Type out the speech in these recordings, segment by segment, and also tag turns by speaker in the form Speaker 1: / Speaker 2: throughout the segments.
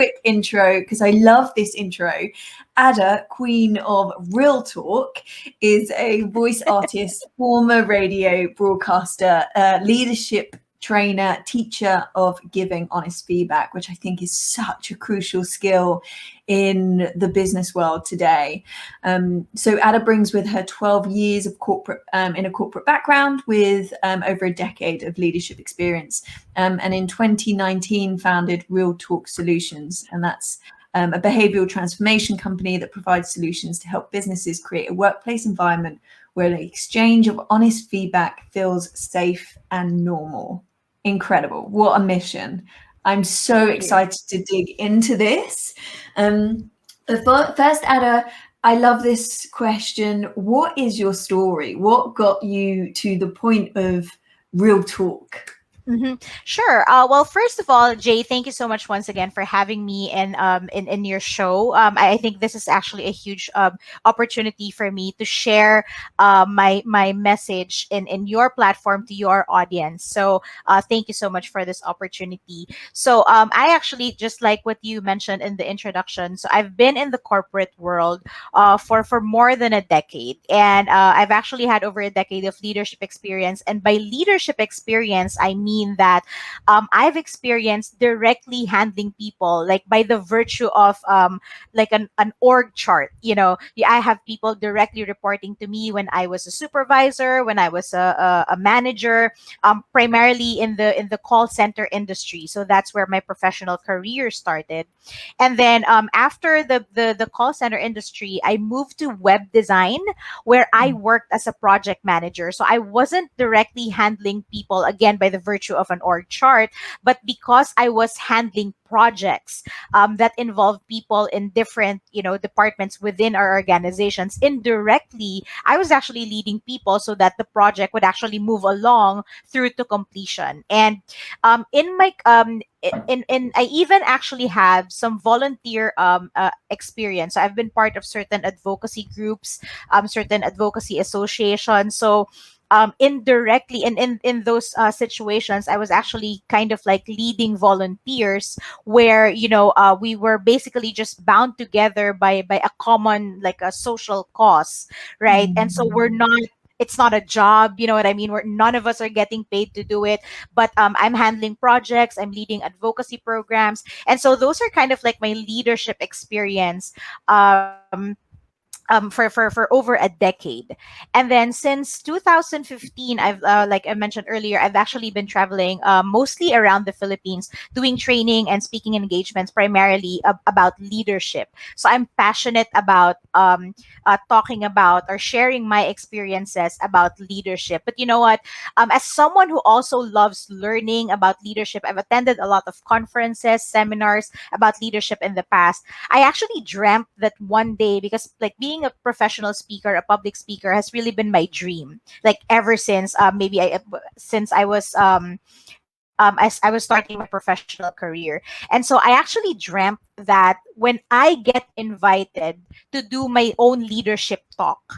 Speaker 1: quick intro because I love this intro. Ada, Queen of Real Talk, is a voice artist, former radio broadcaster, leadership trainer, teacher of giving honest feedback, which I think is such a crucial skill in the business world today. So Ada brings with her 12 years of corporate in a corporate background with over a decade of leadership experience. And in 2019 founded Real Talk Solutions, and that's a behavioral transformation company that provides solutions to help businesses create a workplace environment where the exchange of honest feedback feels safe and normal. Incredible. What a mission. I'm so excited to dig into this. First, Ada, I love this question. What is your story? What got you to the point of Real Talk?
Speaker 2: Sure. Well, first of all, Jay, thank you so much once again for having me in your show. I think this is actually a huge opportunity for me to share my message in your platform to your audience. So thank you so much for this opportunity. So I actually, just like what you mentioned in the introduction, so I've been in the corporate world for more than a decade, and I've actually had over a decade of leadership experience. And by leadership experience, I mean that I've experienced directly handling people, like by the virtue of like an org chart. I have people directly reporting to me when I was a supervisor, when I was a manager, primarily in the call center industry. So that's where my professional career started. And then after the call center industry, I moved to web design, where I worked as a project manager. So I wasn't directly handling people, again, by the virtue of an org chart, but because I was handling projects that involve people in different departments within our organizations. Indirectly, I was actually leading people so that the project would actually move along through to completion. And in my in I even actually have some volunteer experience. So I've been part of certain advocacy groups, certain advocacy associations. So indirectly, in those situations, I was actually kind of like leading volunteers, where we were basically just bound together by a common, like a social cause, right? And so we're not, it's not a job, you know what I mean? We're, none of us are getting paid to do it, but I'm handling projects, I'm leading advocacy programs, and so those are kind of like my leadership experience. For over a decade. And then since 2015, I've like I mentioned earlier, I've actually been traveling mostly around the Philippines, doing training and speaking engagements, primarily about leadership. So I'm passionate about talking about or sharing my experiences about leadership. But you know what? As someone who also loves learning about leadership, I've attended a lot of conferences, seminars about leadership in the past. I actually dreamt that one day, because like being a professional speaker, a public speaker, has really been my dream. Like ever since maybe since I was as I was starting my professional career. And so I actually dreamt that when I get invited to do my own leadership talk,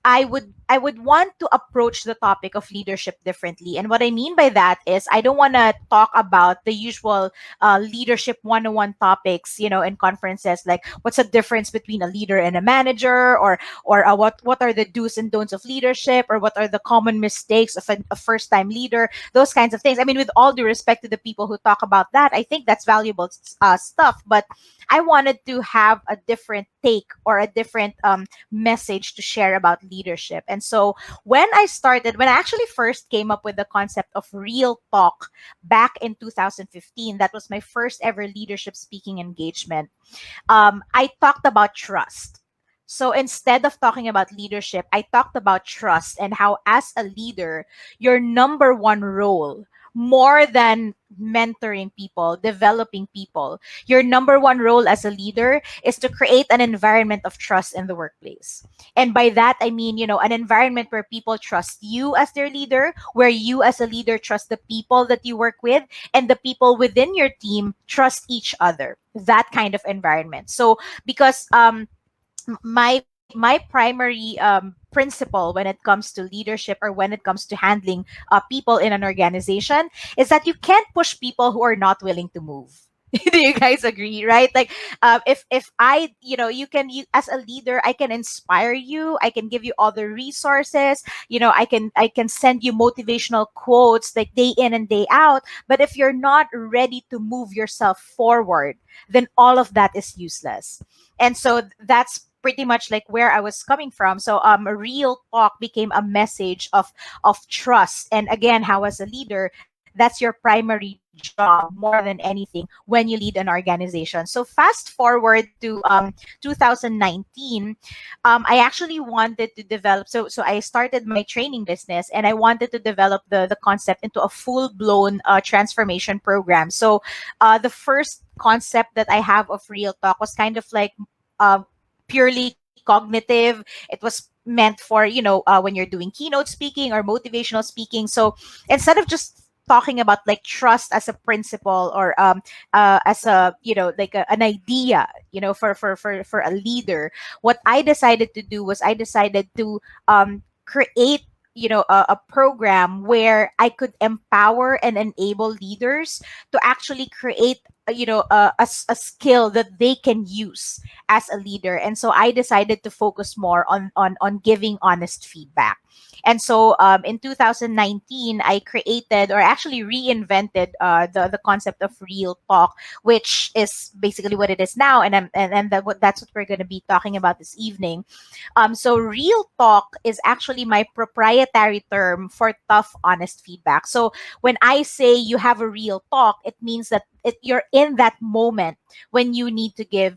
Speaker 2: I would want to approach the topic of leadership differently. And what I mean by that is I don't want to talk about the usual leadership 101 topics, in conferences, like what's the difference between a leader and a manager, or what are the do's and don'ts of leadership, or what are the common mistakes of a first time leader, those kinds of things. I mean, with all due respect to the people who talk about that, I think that's valuable stuff, but I wanted to have a different take or a different message to share about leadership. And so when I actually first came up with the concept of Real Talk back in 2015, that was my first ever leadership speaking engagement. I talked about trust. So instead of talking about leadership, I talked about trust and how, as a leader, your number one role, more than mentoring people, developing people, your number one role as a leader is to create an environment of trust in the workplace. And by that, I mean, an environment where people trust you as their leader, where you as a leader trust the people that you work with, and the people within your team trust each other. That kind of environment. So, because my primary principle when it comes to leadership, or when it comes to handling people in an organization, is that you can't push people who are not willing to move. Do you guys agree, right? Like, if I, you as a leader, I can inspire you, I can give you all the resources, I can send you motivational quotes like day in and day out. But if you're not ready to move yourself forward, then all of that is useless. And so that's pretty much like where I was coming from. So a real talk became a message of trust. And again, how as a leader, that's your primary job more than anything when you lead an organization. So fast forward to 2019, I actually wanted to develop. So I started my training business, and I wanted to develop the concept into a full blown transformation program. So the first concept that I have of Real Talk was kind of like uh, purely cognitive. It was meant for, when you're doing keynote speaking or motivational speaking. So instead of just talking about like trust as a principle, or as a, like an idea, for a leader, what I decided to do was I decided to create, a program where I could empower and enable leaders to actually create a skill that they can use as a leader. And so I decided to focus more on giving honest feedback. And so in 2019, I created, or actually reinvented, the concept of real talk, which is basically what it is now. That's what we're going to be talking about this evening. So real talk is actually my proprietary term for tough, honest feedback. So when I say you have a real talk, it means that you're in that moment when you need to give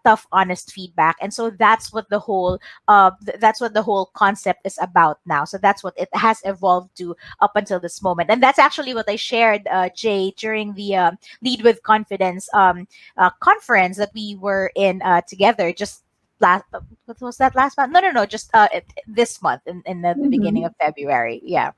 Speaker 2: tough, honest feedback. And so that's what the whole concept is about now. So that's what it has evolved to up until this moment. And that's actually what I shared, Jay, during the Lead with Confidence conference that we were in together just last what was that, last month? No, just this month, in the beginning of February. Yeah.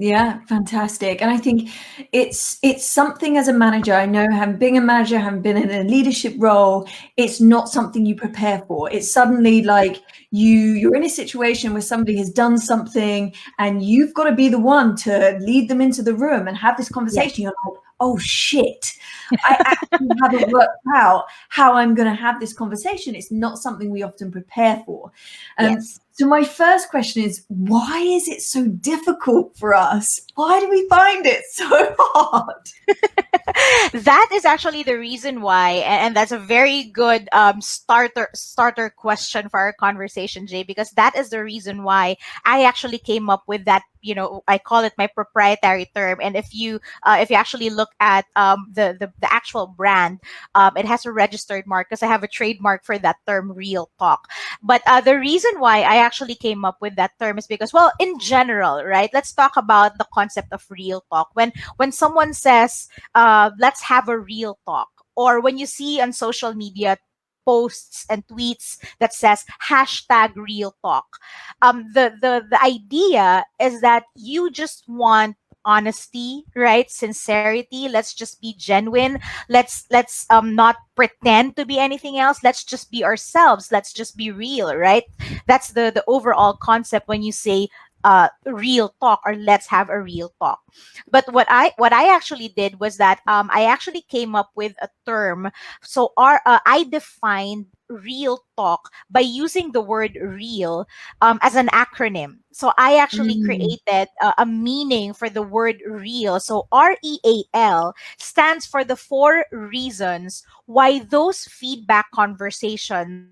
Speaker 1: Yeah, fantastic. And I think it's something as a manager. I know, having being a manager, having been in a leadership role, it's not something you prepare for. It's suddenly like you're in a situation where somebody has done something and you've got to be the one to lead them into the room and have this conversation.
Speaker 2: Yes.
Speaker 1: You're like, oh shit, I actually haven't worked out how I'm going to have this conversation. It's not something we often prepare for.
Speaker 2: Yes.
Speaker 1: So my first question is, why is it so difficult for us? Why do we find it so hard?
Speaker 2: That is actually the reason why, and that's a very good starter question for our conversation, Jay, because that is the reason why I actually came up with that. I call it my proprietary term. And if you actually look at the actual brand, it has a registered mark because I have a trademark for that term, real talk. But the reason why I actually came up with that term is because, well, in general, right? Let's talk about the concept of real talk. When someone says, let's have a real talk, or when you see on social media posts and tweets that says hashtag real talk, the idea is that you just want honesty, right? Sincerity. Let's just be genuine. Let's not pretend to be anything else. Let's just be ourselves. Let's just be real, right? That's the overall concept when you say real talk, or let's have a real talk. But what I actually did was that I actually came up with a term. So I defined real talk by using the word real as an acronym. So I actually
Speaker 1: Mm,
Speaker 2: created a meaning for the word real. So REAL stands for the four reasons why those feedback conversations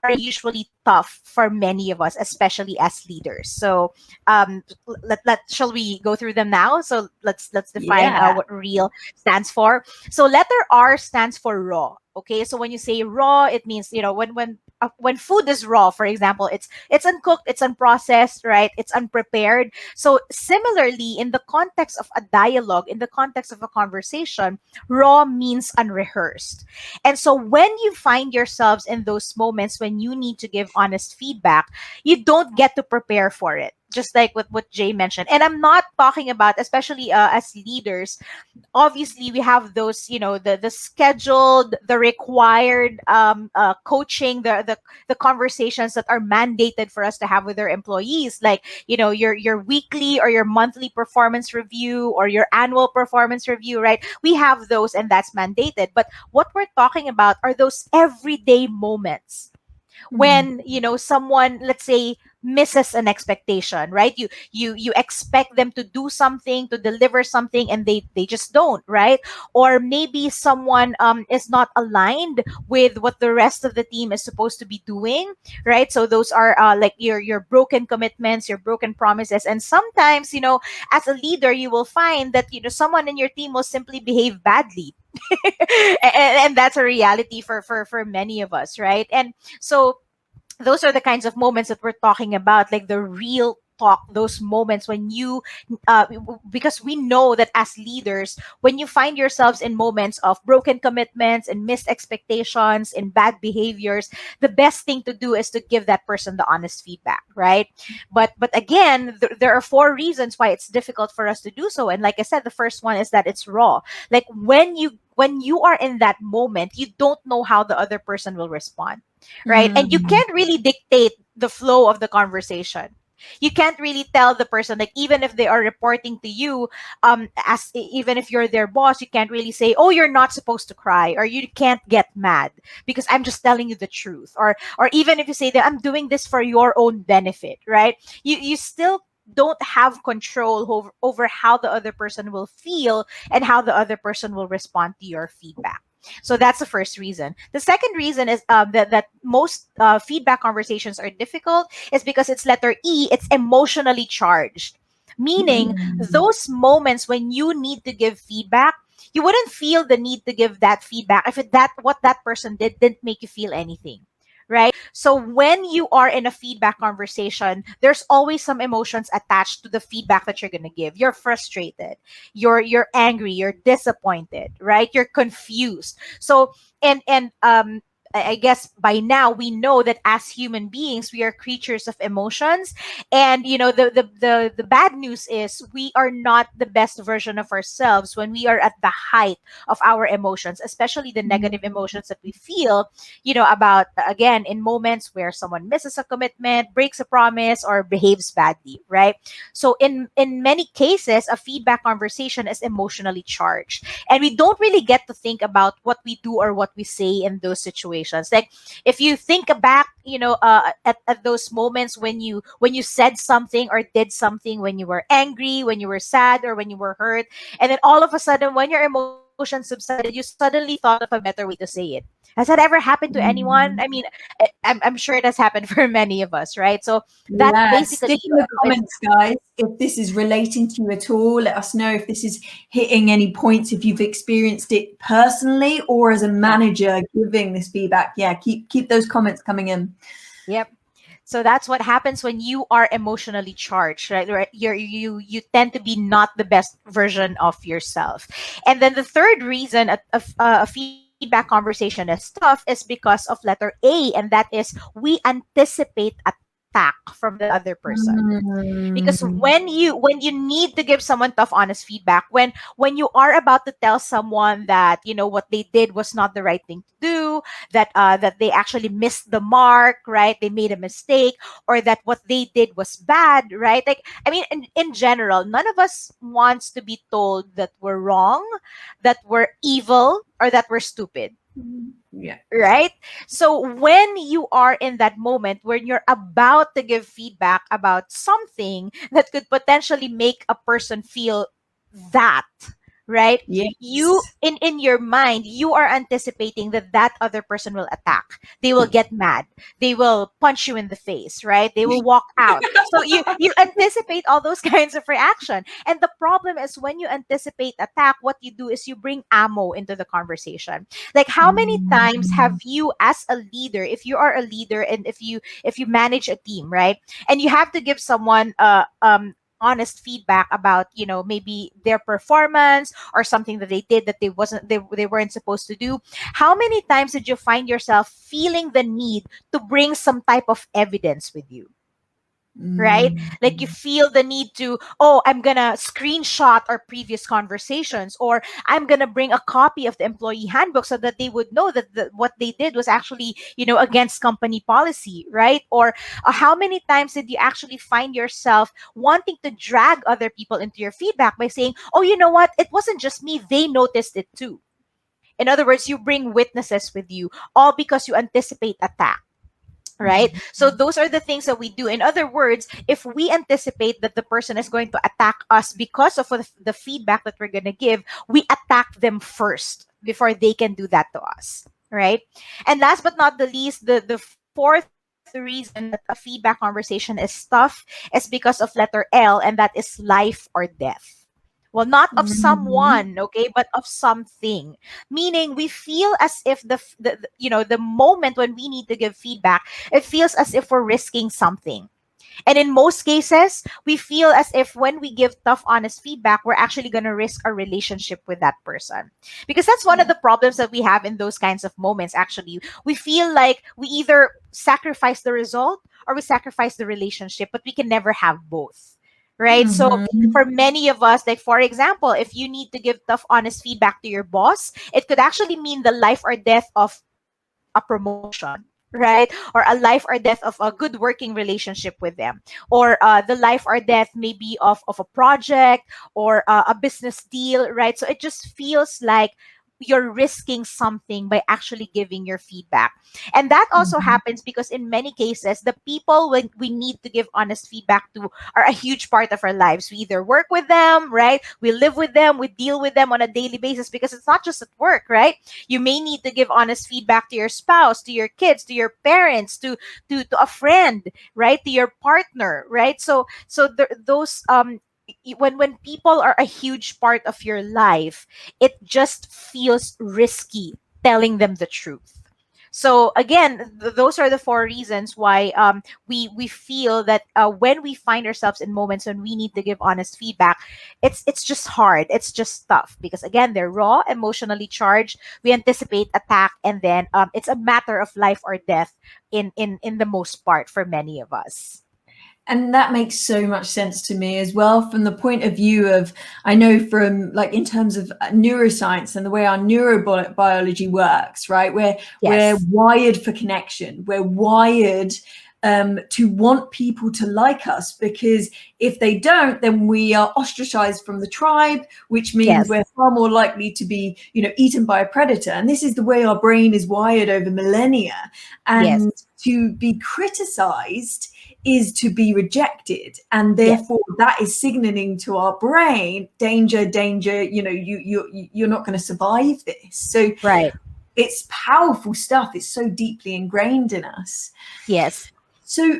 Speaker 2: are usually tough for many of us, especially as leaders. So shall we go through them now? So let's define
Speaker 1: yeah.
Speaker 2: what real stands for. So letter R stands for raw. Okay, so when you say raw, it means, when food is raw, for example, it's uncooked, it's unprocessed, right? It's unprepared. So similarly, in the context of a dialogue, in the context of a conversation, raw means unrehearsed. And so when you find yourselves in those moments when you need to give honest feedback, you don't get to prepare for it. just like what Jay mentioned. And I'm not talking about, especially as leaders, obviously we have those, the scheduled, the required coaching, the conversations that are mandated for us to have with our employees, like your weekly or your monthly performance review or your annual performance review, right? We have those, and that's mandated. But what we're talking about are those everyday moments
Speaker 1: Mm.
Speaker 2: when someone, let's say, misses an expectation, right? You expect them to do something, to deliver something, and they just don't, right? Or maybe someone is not aligned with what the rest of the team is supposed to be doing, right? So those are like your broken commitments, your broken promises. And sometimes, as a leader, you will find that someone in your team will simply behave badly. And that's a reality for many of us, right? And so those are the kinds of moments that we're talking about, like the real talk, those moments when you because we know that as leaders, when you find yourselves in moments of broken commitments and missed expectations and bad behaviors, the best thing to do is to give that person the honest feedback, right? But again, there are four reasons why it's difficult for us to do so. And like I said, the first one is that it's raw. Like when you are in that moment, you don't know how the other person will respond, right? And you
Speaker 1: Mm.
Speaker 2: can't really dictate the flow of the conversation. You can't really tell the person, like, even if they are reporting to you, even if you're their boss, you can't really say, oh, you're not supposed to cry, or you can't get mad because I'm just telling you the truth. Or even if you say that I'm doing this for your own benefit, right? You still don't have control over how the other person will feel and how the other person will respond to your feedback. So that's the first reason. The second reason is that most feedback conversations are difficult is because it's letter E, it's emotionally charged. Meaning,
Speaker 1: Mm.
Speaker 2: those moments when you need to give feedback, you wouldn't feel the need to give that feedback if that what that person didn't make you feel anything. Right? So when you are in a feedback conversation, there's always some emotions attached to the feedback that you're gonna give. You're frustrated, you're angry, you're disappointed, right? You're confused. So and I guess by now we know that as human beings we are creatures of emotions. And the bad news is we are not the best version of ourselves when we are at the height of our emotions, especially the
Speaker 1: Mm.
Speaker 2: negative emotions that we feel, about, again, in moments where someone misses a commitment, breaks a promise, or behaves badly, right? So in many cases, a feedback conversation is emotionally charged, and we don't really get to think about what we do or what we say in those situations. Like, if you think back, at those moments when you said something or did something, when you were angry, when you were sad, or when you were hurt, and then all of a sudden, when your emotions subsided, you suddenly thought of a better way to say it. Has that ever happened to anyone? I
Speaker 1: Mm.
Speaker 2: mean, I'm sure it has happened for many of us, right? So that
Speaker 1: Yeah,
Speaker 2: basically,
Speaker 1: stick in the
Speaker 2: it's
Speaker 1: comments, guys, if this is relating to you at all. Let us know if this is hitting any points, if you've experienced it personally or as a
Speaker 2: yeah,
Speaker 1: manager giving this feedback. Yeah, keep those comments coming in.
Speaker 2: yep. So that's what happens when you are emotionally charged, right? Right? You tend to be not the best version of yourself. And then the third reason a feedback conversation is tough is because of letter A, and that is we anticipate attack from the other person. Because
Speaker 1: Mm.
Speaker 2: when you need to give someone tough honest feedback, when you are about to tell someone that what they did was not the right thing to do, that they actually missed the mark, right? They made a mistake, or that what they did was bad, right? Like, I mean, in general, none of us wants to be told that we're wrong, that we're evil, or that we're stupid,
Speaker 1: Yeah.
Speaker 2: right? So when you are in that moment when you're about to give feedback about something that could potentially make a person feel that, right? You,
Speaker 1: Yes.
Speaker 2: in your mind, you are anticipating that other person will attack. They will get mad. They will punch you in the face, right? They will walk out. So you anticipate all those kinds of reaction. And the problem is when you anticipate attack, what you do is you bring ammo into the conversation. Like, how many times have
Speaker 1: Mm.
Speaker 2: you, as a leader, if you are a leader and if you manage a team, right? And you have to give someone honest feedback about maybe their performance or something that they did that they weren't supposed to do. How many times did you find yourself feeling the need to bring some type of evidence with you? right? Like you
Speaker 1: Mm.
Speaker 2: feel the need to, oh, I'm gonna screenshot our previous conversations, or I'm gonna bring a copy of the employee handbook so that they would know that what they did was actually, against company policy, right? Or how many times did you actually find yourself wanting to drag other people into your feedback by saying, oh, you know what? It wasn't just me, they noticed it too. In other words, you bring witnesses with you, all because you anticipate attack, right? So those are the things that we do. In other words, if we anticipate that the person is going to attack us because of the feedback that we're going to give, we attack them first before they can do that to us, right? And last but not the least, the fourth reason that a feedback conversation is tough is because of letter L, and that is life or death. Well, not of
Speaker 1: Mhm.
Speaker 2: someone, okay, but of something. Meaning, we feel as if the moment when we need to give feedback, it feels as if we're risking something. And in most cases, we feel as if when we give tough, honest feedback, we're actually going to risk our relationship with that person. Because that's one of the problems that we have in those kinds of moments, actually. We feel like we either sacrifice the result or we sacrifice the relationship, but we can never have both. Right. So
Speaker 1: Mhm.
Speaker 2: for many of us, like for example, if you need to give tough, honest feedback to your boss, it could actually mean the life or death of a promotion, right? Or a life or death of a good working relationship with them, or the life or death maybe of a project or a business deal, right? So it just feels like you're risking something by actually giving your feedback. And that also
Speaker 1: Mhm.
Speaker 2: happens because in many cases, the people when we need to give honest feedback to are a huge part of our lives. We either work with them, right? We live with them, we deal with them on a daily basis because it's not just at work, right? You may need to give honest feedback to your spouse, to your kids, to your parents, to a friend, right? To your partner, right? Those when people are a huge part of your life, it just feels risky telling them the truth. So again, those are the four reasons why we feel that when we find ourselves in moments when we need to give honest feedback, it's just hard, it's just tough, because again, they're raw, emotionally charged, we anticipate attack, and then it's a matter of life or death in the most part for many of us.
Speaker 1: And that makes so much sense to me as well, from the point of view of, I know from like in terms of neuroscience and the way our neurobiology works, right? We're
Speaker 2: Yes.
Speaker 1: wired for connection. We're wired to want people to like us, because if they don't, then we are ostracized from the tribe, which means
Speaker 2: Yes.
Speaker 1: we're far more likely to be, eaten by a predator. And this is the way our brain is wired over millennia.
Speaker 2: Yes.
Speaker 1: And to be criticized is to be rejected, and
Speaker 2: Yes.
Speaker 1: therefore that is signaling to our brain, danger, danger, you're not going to survive this. So
Speaker 2: Right.
Speaker 1: it's powerful stuff, it's so deeply ingrained in us.
Speaker 2: Yes.
Speaker 1: So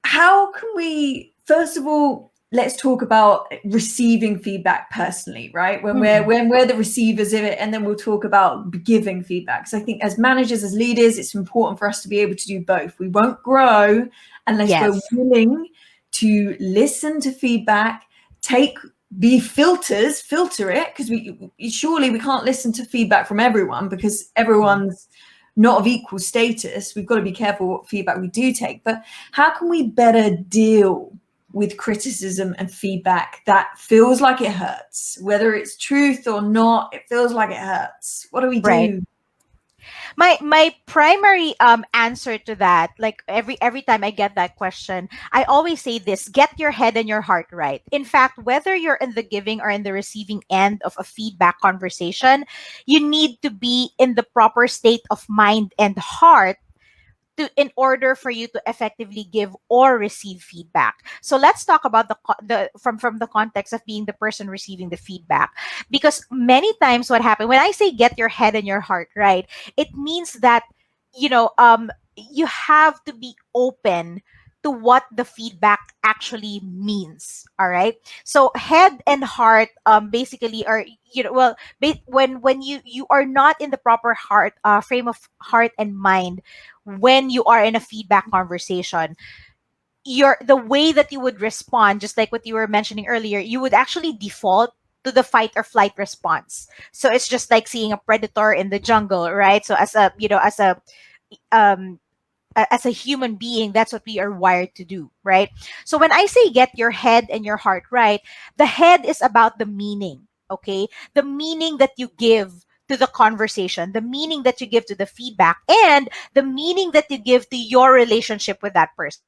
Speaker 1: how can we, first of all, let's talk about receiving feedback personally, right? When we're
Speaker 2: Mhm.
Speaker 1: when we're the receivers of it, and then we'll talk about giving feedback. So I think as managers, as leaders, it's important for us to be able to do both. We won't grow unless we're
Speaker 2: Yes.
Speaker 1: willing to listen to feedback, take be filters, filter it, because we can't listen to feedback from everyone, because
Speaker 2: Mhm.
Speaker 1: everyone's not of equal status. We've got to be careful what feedback we do take. But how can we better deal with criticism and feedback that feels like it hurts, whether it's truth or not? It feels like it hurts. What do we
Speaker 2: Right.
Speaker 1: do?
Speaker 2: My primary answer to that, like every time I get that question, I always say this: get your head and your heart right. In fact, whether you're in the giving or in the receiving end of a feedback conversation, you need to be in the proper state of mind and heart to in order for you to effectively give or receive feedback. So let's talk about the from the context of being the person receiving the feedback, because many times what happened when I say get your head and your heart right, it means that you have to be open to what the feedback actually means. All right, so head and heart basically are, well, when you are not in the proper heart frame of heart and mind when you are in a feedback conversation, the way that you would respond, just like what you were mentioning earlier, you would actually default to the fight or flight response. So it's just like seeing a predator in the jungle, right? So as a um as a human being, that's what we are wired to do, right? So when I say get your head and your heart right, the head is about the meaning, okay? The meaning that you give to the conversation, the meaning that you give to the feedback, and the meaning that you give to your relationship with that person.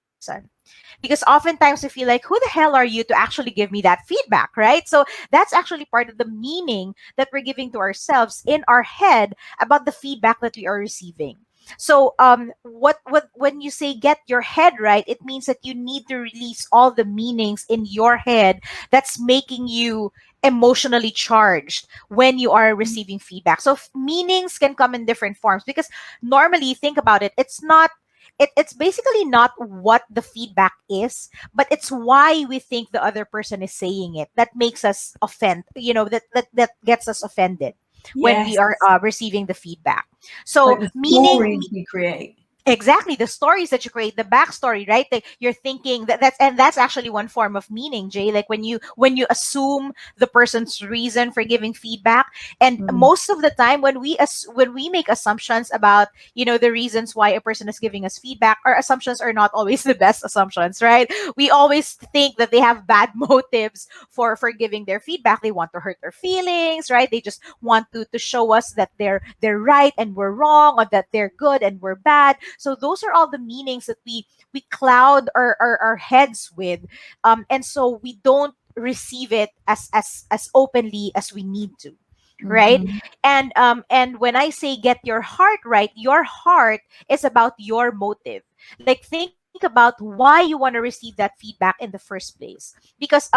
Speaker 2: Because oftentimes we feel like, who the hell are you to actually give me that feedback, right? So that's actually part of the meaning that we're giving to ourselves in our head about the feedback that we are receiving. So what when you say get your head right, it means that you need to release all the meanings in your head that's making you emotionally charged when you are receiving feedback. So meanings can come in different forms, because normally, think about it, it's basically not what the feedback is, but it's why we think the other person is saying it that makes us offend, that gets us offended when we
Speaker 1: Yes.
Speaker 2: are receiving the feedback.
Speaker 1: Like
Speaker 2: So
Speaker 1: the
Speaker 2: meaning,
Speaker 1: stories we create.
Speaker 2: exactly, the stories that you create, the backstory, right? Like you're thinking that's actually one form of meaning, Jay. Like when you assume the person's reason for giving feedback. And
Speaker 1: Mm.
Speaker 2: most of the time, when we make assumptions about, the reasons why a person is giving us feedback, our assumptions are not always the best assumptions, right? We always think that they have bad motives for giving their feedback. They want to hurt our feelings, right? They just want to show us that they're right and we're wrong, or that they're good and we're bad. So those are all the meanings that we cloud our heads with, and so we don't receive it as openly as we need to, right?
Speaker 1: Mhm.
Speaker 2: And when I say get your heart right, your heart is about your motive. Like, think about why you want to receive that feedback in the first place. Because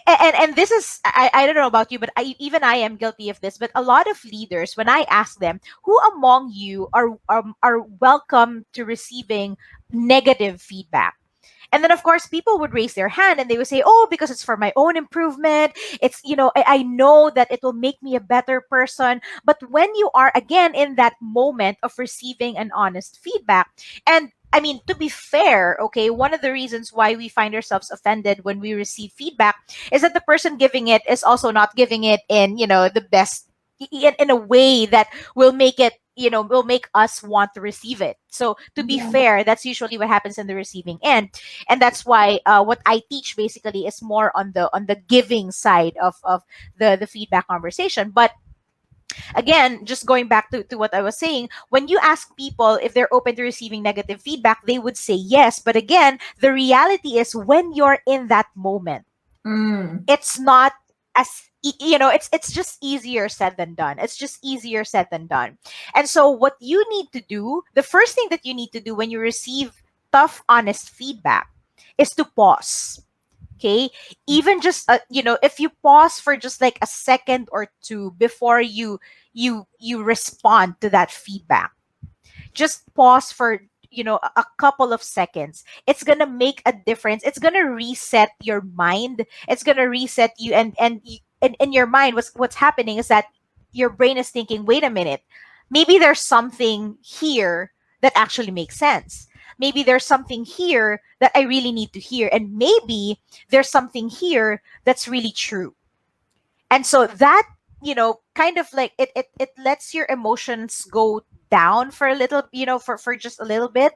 Speaker 2: and this is, I don't know about you, but even I am guilty of this. But a lot of leaders, when I ask them, who among you are welcome to receiving negative feedback, and then, of course, people would raise their hand and they would say, oh, because it's for my own improvement. It's, I know that it will make me a better person. But when you are, again, in that moment of receiving an honest feedback, and I mean, to be fair, okay, one of the reasons why we find ourselves offended when we receive feedback is that the person giving it is also not giving it in, the best, in a way that will make us want to receive it. So to be
Speaker 1: Yeah.
Speaker 2: fair, that's usually what happens in the receiving end. And that's why what I teach basically is more on the giving side of the feedback conversation. But again, just going back to what I was saying, when you ask people if they're open to receiving negative feedback, they would say yes. But again, the reality is, when you're in that moment,
Speaker 1: Mm.
Speaker 2: it's not as it's just easier said than done. It's just easier said than done. And so what you need to do, the first thing that you need to do when you receive tough, honest feedback, is to pause. Okay, even just if you pause for just like a second or two before you respond to that feedback, just pause for a couple of seconds. It's gonna make a difference. It's gonna reset your mind. It's gonna reset you, and in your mind, what's happening is that your brain is thinking, wait a minute, maybe there's something here that actually makes sense. Maybe there's something here that I really need to hear, and maybe there's something here that's really true. And so that, kind of like it lets your emotions go down for a little, for just a little bit.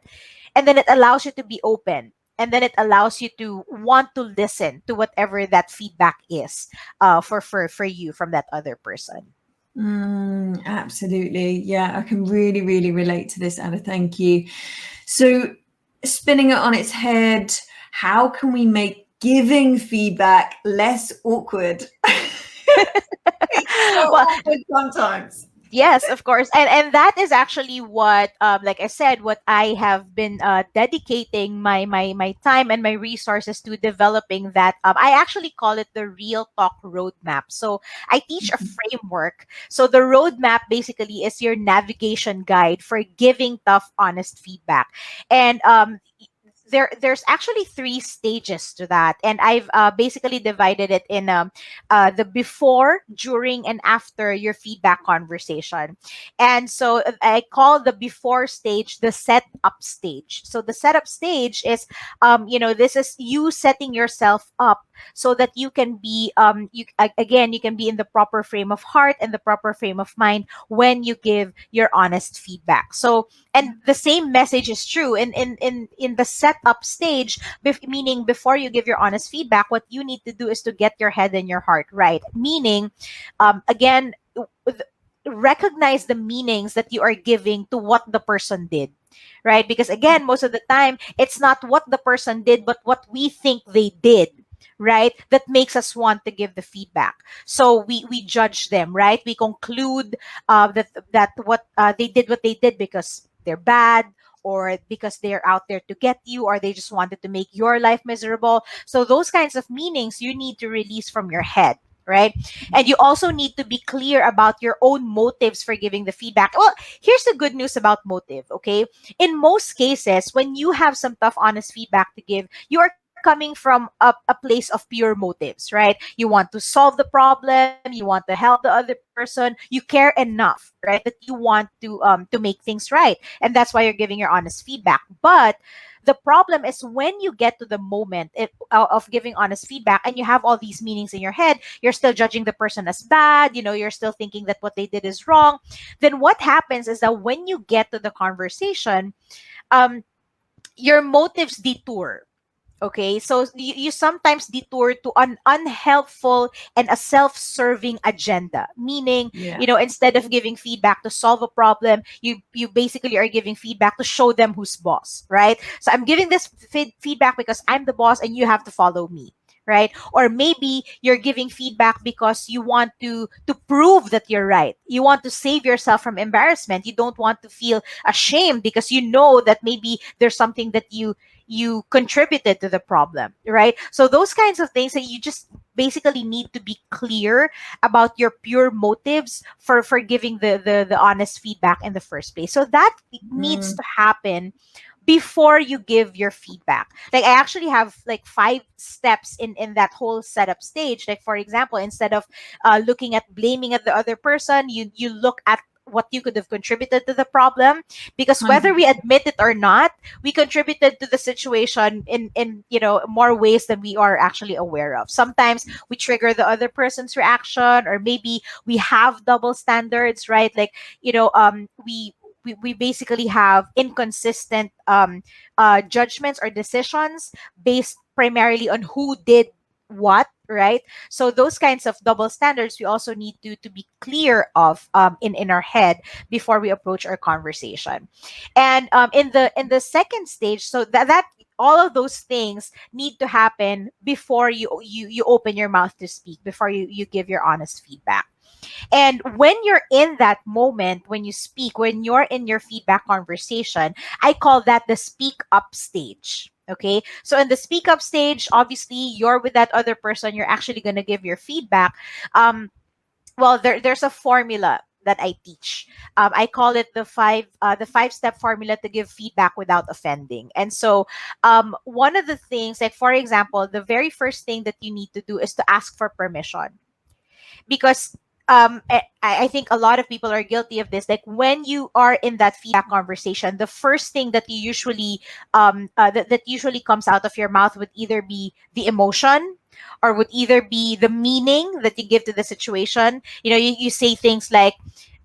Speaker 2: And then it allows you to be open, and then it allows you to want to listen to whatever that feedback is, for you from that other person.
Speaker 1: Absolutely. Yeah, I can really, really relate to this, Anna. Thank you. So, spinning it on its head, how can we make giving feedback less awkward? It's so
Speaker 2: Well,
Speaker 1: awkward sometimes.
Speaker 2: yes, of course. And that is actually what, like I said, what I have been dedicating my time and my resources to developing. That I actually call it the Real Talk Roadmap. So I teach a framework. So the roadmap basically is your navigation guide for giving tough, honest feedback. And there's actually three stages to that, and I've basically divided it in the before, during, and after your feedback conversation. And so I call the before stage the setup stage. So the setup stage is, this is you setting yourself up so that you can be again, you can be in the proper frame of heart and the proper frame of mind when you give your honest feedback. So, and the same message is true in the setup stage, meaning before you give your honest feedback, what you need to do is to get your head and your heart right. Meaning, again, recognize the meanings that you are giving to what the person did, right? Because again, most of the time, it's not what the person did, but what we think they did, right? That makes us want to give the feedback. So we judge them, right? We conclude that what they did what they did because they're bad, or because they're out there to get you, or they just wanted to make your life miserable. So those kinds of meanings you need to release from your head, right? And you also need to be clear about your own motives for giving the feedback. Well, here's the good news about motive, okay? In most cases, when you have some tough, honest feedback to give, you are coming from a place of pure motives, right? You want to solve the problem, you want to help the other person, you care enough, right? That you want to make things right. And that's why you're giving your honest feedback. But the problem is when you get to the moment of giving honest feedback and you have all these meanings in your head, you're still judging the person as bad, you're still thinking that what they did is wrong. Then what happens is that when you get to the conversation, um, your motives detour. Okay, so you sometimes detour to an unhelpful and a self-serving agenda. Meaning,
Speaker 1: Yeah.
Speaker 2: instead of giving feedback to solve a problem, you basically are giving feedback to show them who's boss, right? So I'm giving this feedback because I'm the boss and you have to follow me, right? Or maybe you're giving feedback because you want to prove that you're right. You want to save yourself from embarrassment. You don't want to feel ashamed because you know that maybe there's something that you contributed to the problem, right? So those kinds of things that you just basically need to be clear about your pure motives for giving the honest feedback in the first place. So that needs
Speaker 1: Mm.
Speaker 2: to happen before you give your feedback. Like I actually have like 5 steps in that whole setup stage. Like for example, instead of looking at blaming at the other person, you look at what you could have contributed to the problem, because whether we
Speaker 1: 100%.
Speaker 2: admit it or not, we contributed to the situation in more ways than we are actually aware of. Sometimes we trigger the other person's reaction, or maybe we have double standards, right? Like we basically have inconsistent judgments or decisions based primarily on who did what, right? So those kinds of double standards we also need to be clear of in our head before we approach our conversation. And in the second stage, so that all of those things need to happen before you open your mouth to speak, before you give your honest feedback. And when you're in that moment, when you speak, when you're in your feedback conversation, I call that the speak up stage. Okay. So in the speak up stage, obviously you're with that other person, you're actually going to give your feedback. Well, there's a formula that I teach. I call it the 5-step formula to give feedback without offending. And so, one of the things, like for example, the very first thing that you need to do is to ask for permission, because I think a lot of people are guilty of this. Like when you are in that feedback conversation, the first thing that you usually that usually comes out of your mouth would either be the emotion, or would either be the meaning that you give to the situation. You say things like,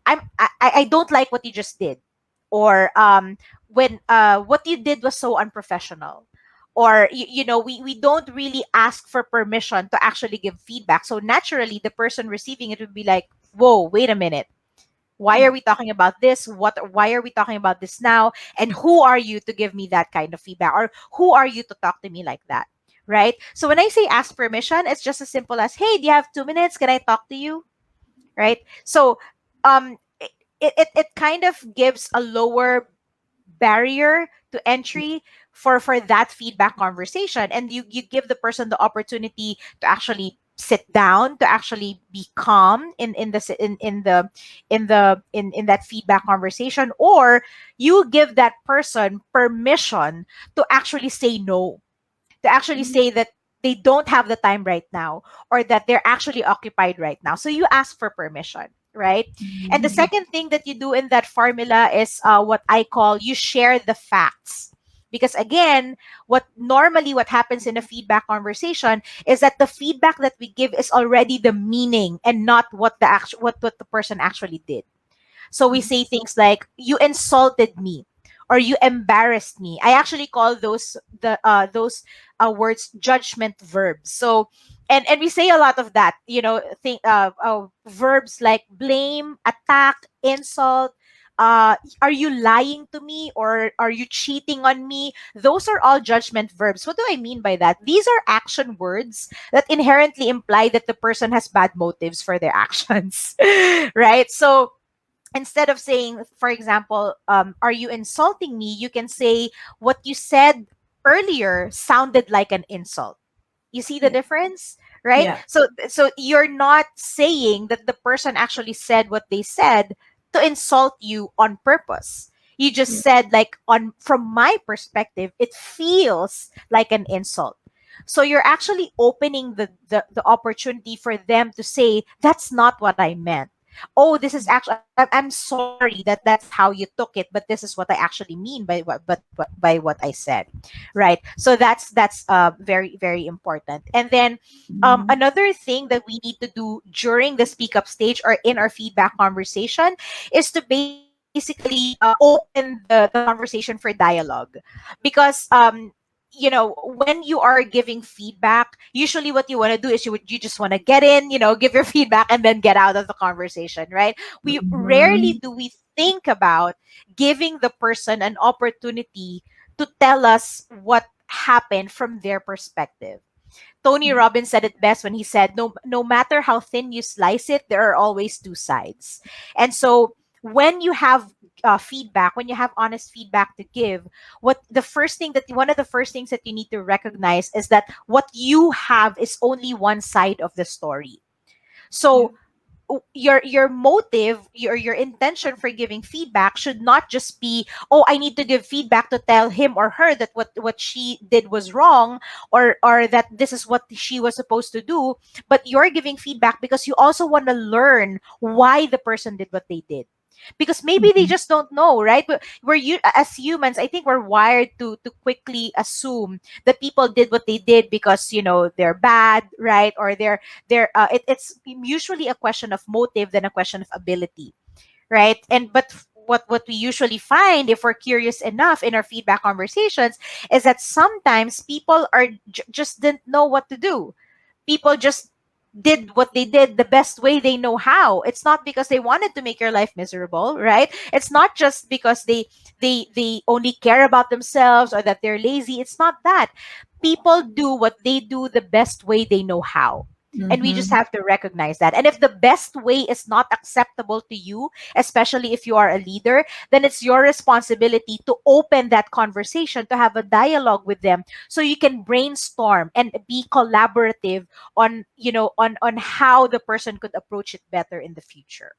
Speaker 2: I don't like what you just did, or when what you did was so unprofessional, or we don't really ask for permission to actually give feedback. So naturally the person receiving it would be like, whoa, wait a minute, why are we talking about this? Why are we talking about this now? And who are you to give me that kind of feedback, or who are you to talk to me like that, right? So when I say ask permission, it's just as simple as, hey, do you have 2 minutes, can I talk to you, right? So it kind of gives a lower barrier to entry for that feedback conversation, and you give the person the opportunity to actually sit down, to actually be calm in that feedback conversation, or you give that person permission to actually say no, to actually say that they don't have the time right now, or that they're actually occupied right now. So you ask for permission, right? And the
Speaker 1: Mhm.
Speaker 2: second thing that you do in that formula is what I call, you share the facts. Because again, what happens in a feedback conversation is that the feedback that we give is already the meaning and not what the person actually did. So we say things like, "You insulted me," or "You embarrassed me." I actually call those words judgment verbs. So, and we say a lot of that. Verbs like blame, attack, insult. Are you lying to me, or are you cheating on me? Those are all judgment verbs. What do I mean by that? These are action words that inherently imply that the person has bad motives for their actions, right? So instead of saying, for example, "Are you insulting me?" you can say, "What you said earlier sounded like an insult." You see the
Speaker 1: Yeah.
Speaker 2: difference, right?
Speaker 1: Yeah.
Speaker 2: So you're not saying that the person actually said what they said to insult you on purpose. You just
Speaker 1: Yeah.
Speaker 2: said, like, on from my perspective, it feels like an insult. So you're actually opening the opportunity for them to say, "That's not what I meant. Oh, this is actually, I'm sorry that that's how you took it, but this is what I actually mean by what I said." Right? So that's very, very important. And then
Speaker 1: Mhm.
Speaker 2: another thing that we need to do during the speak up stage or in our feedback conversation is to basically open the conversation for dialogue. Because when you are giving feedback, usually what you want to do is you just want to get in, give your feedback and then get out of the conversation, right? We rarely
Speaker 1: Mhm.
Speaker 2: do we think about giving the person an opportunity to tell us what happened from their perspective. Tony
Speaker 1: Yeah.
Speaker 2: Robbins said it best when he said, no matter how thin you slice it, there are always two sides. And so when you have feedback, when you have honest feedback to give, one of the first things that you need to recognize is that what you have is only one side of the story.
Speaker 1: Yeah.
Speaker 2: So your motive, your intention for giving feedback should not just be, "Oh, I need to give feedback to tell him or her that what she did was wrong, or that this is what she was supposed to do." But you're giving feedback because you also want to learn why the person did what they did, because maybe they
Speaker 1: Mhm.
Speaker 2: just don't know, right? But as humans, I think we're wired to quickly assume that people did what they did because they're bad, right? Or it's usually a question of motive than a question of ability, right? And but what we usually find, if we're curious enough in our feedback conversations, is that sometimes people just didn't know what to do. People just did what they did the best way they know how. It's not because they wanted to make your life miserable, right? It's not just because they only care about themselves or that they're lazy. It's not that. People do what they do the best way they know how. And we just
Speaker 1: Mhm.
Speaker 2: have to recognize that. And if the best way is not acceptable to you, especially if you are a leader, then it's your responsibility to open that conversation, to have a dialogue with them, so you can brainstorm and be collaborative on how the person could approach it better in the future,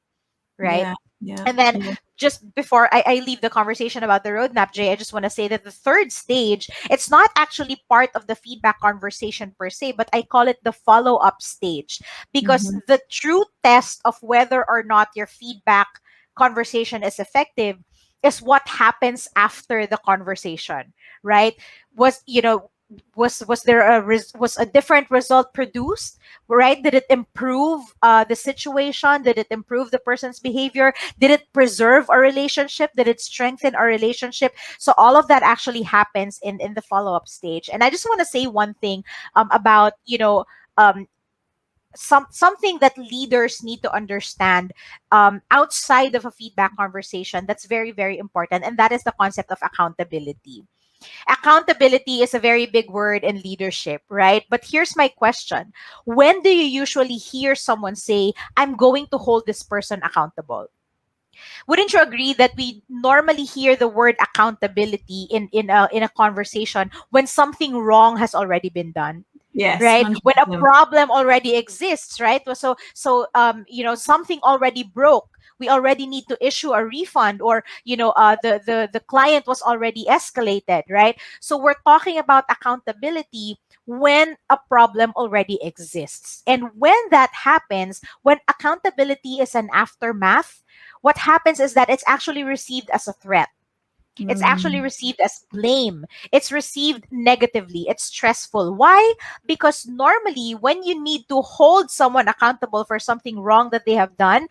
Speaker 2: right?
Speaker 1: Yeah. Yeah.
Speaker 2: And then,
Speaker 1: Yeah.
Speaker 2: just before I leave the conversation about the roadmap, Jay, I just want to say that the third stage, it's not actually part of the feedback conversation per se, but I call it the follow up stage. Because
Speaker 1: Mhm.
Speaker 2: the true test of whether or not your feedback conversation is effective is what happens after the conversation, right? Was, was there was a different result produced, right? Did it improve the situation? Did it improve the person's behavior? Did it preserve a relationship? Did it strengthen a relationship? So all of that actually happens in the follow-up stage. And I just want to say one thing about um, something that leaders need to understand outside of a feedback conversation, that's very, very important, and that is the concept of accountability. Accountability is a very big word in leadership, right? But here's my question: when do you usually hear someone say, "I'm going to hold this person accountable"? Wouldn't you agree that we normally hear the word accountability in a conversation when something wrong has already been done,
Speaker 1: Yes.
Speaker 2: right? When a
Speaker 1: 100%.
Speaker 2: problem already exists, right? Something already broke. We already need to issue a refund, or the client was already escalated, right? So we're talking about accountability when a problem already exists. And when that happens, when accountability is an aftermath, what happens is that it's actually received as a threat. It's actually
Speaker 1: Mm.
Speaker 2: received as blame. It's received negatively. It's stressful. Why? Because normally, when you need to hold someone accountable for something wrong that they have done,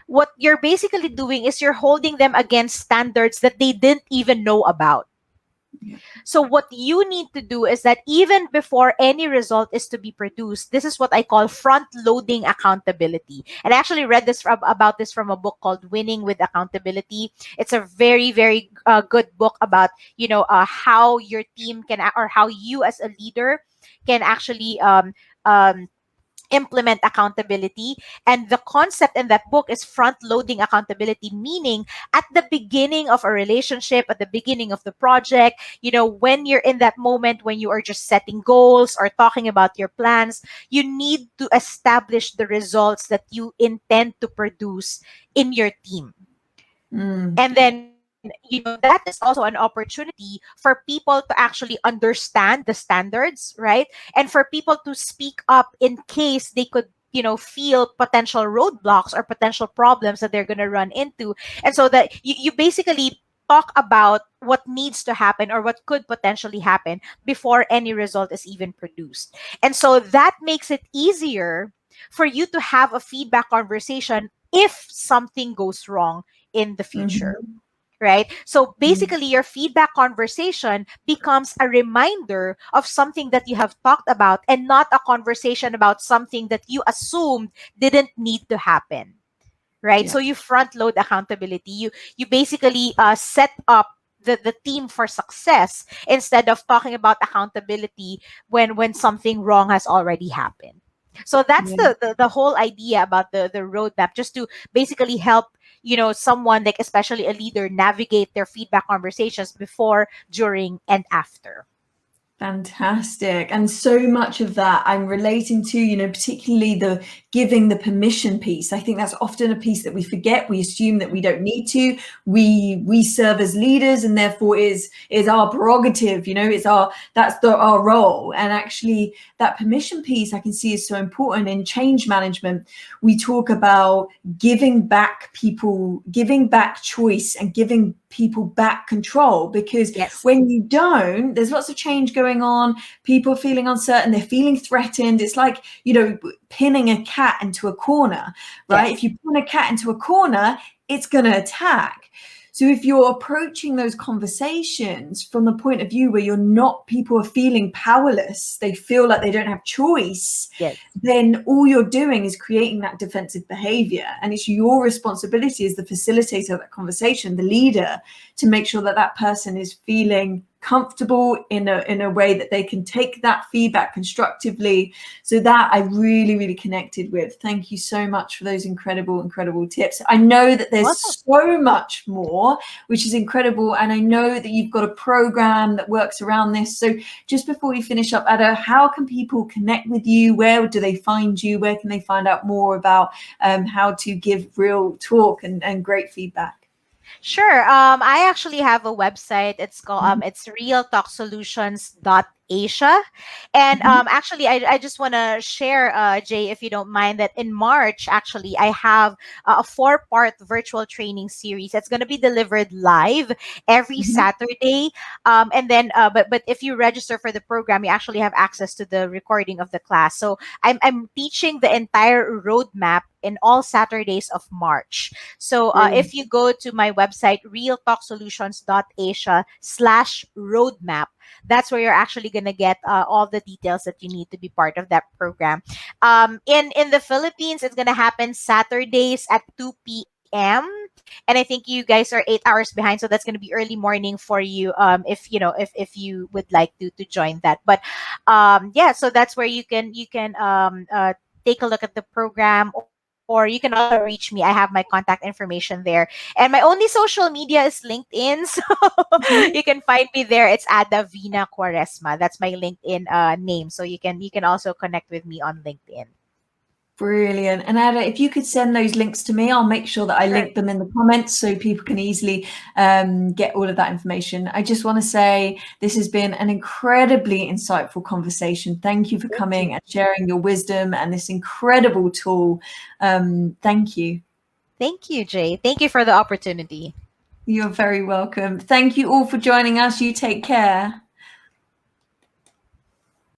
Speaker 2: what you're basically doing is you're holding them against standards that they didn't even know about.
Speaker 1: Yeah.
Speaker 2: So what you need to do is that even before any result is to be produced, this is what I call front loading accountability. And I actually read about this from a book called Winning with Accountability. It's a very, very good book about, how your team can, or how you as a leader can actually um, implement accountability. And the concept in that book is front loading accountability, meaning at the beginning of a relationship, at the beginning of the project, when you're in that moment when you are just setting goals or talking about your plans, you need to establish the results that you intend to produce in your team.
Speaker 1: Mm.
Speaker 2: And then, that is also an opportunity for people to actually understand the standards, right? And for people to speak up in case they could, feel potential roadblocks or potential problems that they're going to run into. And so that you basically talk about what needs to happen or what could potentially happen before any result is even produced. And so that makes it easier for you to have a feedback conversation if something goes wrong in the future,
Speaker 1: Mhm.
Speaker 2: right? So
Speaker 1: Mm.
Speaker 2: basically, your feedback conversation becomes a reminder of something that you have talked about and not a conversation about something that you assumed didn't need to happen, right?
Speaker 1: Yeah.
Speaker 2: So you front load accountability. You basically set up the team for success instead of talking about accountability when something wrong has already happened. So that's
Speaker 1: Yeah.
Speaker 2: the whole idea about the roadmap, just to basically help someone, like especially a leader, navigate their feedback conversations before, during, and after.
Speaker 1: Fantastic. And so much of that I'm relating to, particularly the giving the permission piece. I think that's often a piece that we forget. We assume that we don't need to. We serve as leaders, and therefore is our prerogative, it's our role. And actually that permission piece I can see is so important in change management. We talk about giving back choice and giving people back control, because
Speaker 2: Yes.
Speaker 1: when you don't, there's lots of change going on, people feeling uncertain, they're feeling threatened. It's like, pinning a cat into a corner, right? If
Speaker 2: Yes.
Speaker 1: you pin a cat into a corner, it's going to attack. So if you're approaching those conversations from the point of view where people are feeling powerless, they feel like they don't have choice,
Speaker 2: Yes.
Speaker 1: then all you're doing is creating that defensive behavior. And it's your responsibility as the facilitator of that conversation, the leader, to make sure that that person is feeling comfortable in a way that they can take that feedback constructively. So that I really, really connected with. Thank you so much for those incredible tips. I know that there's
Speaker 2: Welcome.
Speaker 1: so much more, which is incredible. And I know that you've got a program that works around this. So just before we finish up, Ada, how can people connect with you? Where do they find you? Where can they find out more about how to give real talk and great feedback?
Speaker 2: Sure. I actually have a website. It's realtalksolutions.asia. And
Speaker 1: Mhm.
Speaker 2: actually, I just want to share, Jay, if you don't mind, that in March, actually, I have a 4-part virtual training series. It's going to be delivered live every
Speaker 1: Mhm.
Speaker 2: Saturday. And then, but if you register for the program, you actually have access to the recording of the class. So I'm teaching the entire roadmap in all Saturdays of March. So
Speaker 1: Brilliant.
Speaker 2: if you go to my website, realtalksolutions.asia/roadmap, that's where you're actually going to get all the details that you need to be part of that program. In the Philippines, it's going to happen Saturdays at 2 p.m. And I think you guys are 8 hours behind, so that's going to be early morning for you. If you would like to join that, but yeah, so that's where you can take a look at the program, or you can also reach me. I have my contact information there. And my only social media is LinkedIn. So you
Speaker 1: Mhm.
Speaker 2: can find me there. It's Adavina Cuaresma. That's my LinkedIn name. So you can also connect with me on LinkedIn.
Speaker 1: Brilliant. And Ada, if you could send those links to me, I'll make sure that I
Speaker 2: Sure.
Speaker 1: link them in the comments so people can easily get all of that information. I just want to say this has been an incredibly insightful conversation. Thank you for
Speaker 2: Thank you.
Speaker 1: coming and sharing your wisdom and this incredible tool. Thank you.
Speaker 2: Thank you, Jay. Thank you for the opportunity.
Speaker 1: You're very welcome. Thank you all for joining us. You take care.